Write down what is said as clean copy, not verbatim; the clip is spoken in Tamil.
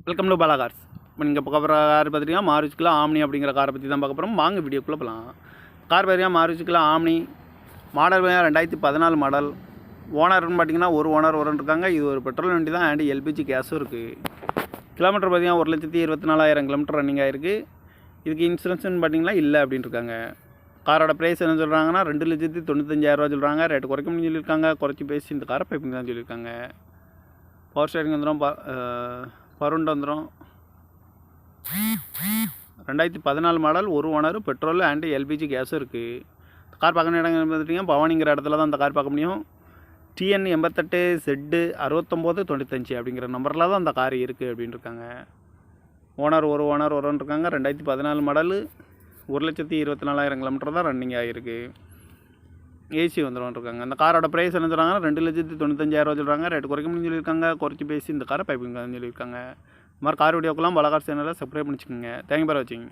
Welcome to Bala cars. இப்போ நீங்கள் பார்க்க போகிற கார் பார்த்துட்டிங்கன்னா மாருதிக்குலாம் ஆம்னி அப்படிங்கிற காரை பற்றி தான் பார்க்க போகிறோம். வாங்க வீடியோக்குள்ளே போகலாம். கார் பார்த்தீங்கன்னா மாருதிக்குலாம் ஆம்னி மாடல் 2014 மாடல். ஓனர்னு பார்த்தீங்கன்னா ஒரு ஓனர் இருக்காங்க. இது ஒரு பெட்ரோல் வண்டி தான் அண்ட் எல்பிஜி கேஸும் இருக்குது. கிலோமீட்டர் பார்த்தீங்கன்னா 1,24,000 கிலோமீட்டர் ரன்னிங் ஆகிருக்கு. இதுக்கு இன்சூரன்ஸ்னு பார்த்தீங்கன்னா இல்லை அப்படின்னு இருக்காங்க. காரோட ப்ரைஸ் என்ன சொல்கிறாங்கன்னா 2,95,000 சொல்கிறாங்க. ரேட்டு குறைக்க முடியும்னு சொல்லியிருக்காங்க. குறைச்சி பேசி இந்த காரை பைப்பிங் தான் சொல்லியிருக்காங்க. பவர் ஸ்டேரிங் வந்துடும், பருண்டு வந்துடும். 2014 மாடல், ஒரு ஓனர், பெட்ரோல் அண்ட் எல்பிஜி கேஸும் இருக்குது. கார் பார்க்கணும் இடம் பார்த்துட்டிங்கன்னா பவானிங்கிற இடத்துல தான் அந்த கார் பார்க்க முடியும். TN 88 Z6995 அப்படிங்கிற நம்பரில் தான் அந்த கார் இருக்குது அப்படின்னு இருக்காங்க. ஓனர் இருக்காங்க. 2014 மாடல், 1,24,000 கிலோமீட்டர் தான் ரன்னிங் ஆகிருக்கு. ஏசி வந்துடும் இருக்காங்க. அந்த காரோட ப்ரைஸ் என்ன சொல்கிறாங்கன்னா 2,95,000 சொல்கிறாங்க. ரேட்டு குறைக்க முடியும்னு சொல்லியிருக்காங்க. குறைச்சி பேசி இந்த காரை பைப்பிங் தான் சொல்லியிருக்காங்க. இந்த மாதிரி கார் வீடியோக்கெல்லாம் பாலா கார் சேனலில் சப்ஸ்கிரைப் பண்ணிச்சுக்கோங்க. தேங்க்யூ ஃபார் வாட்சிங்.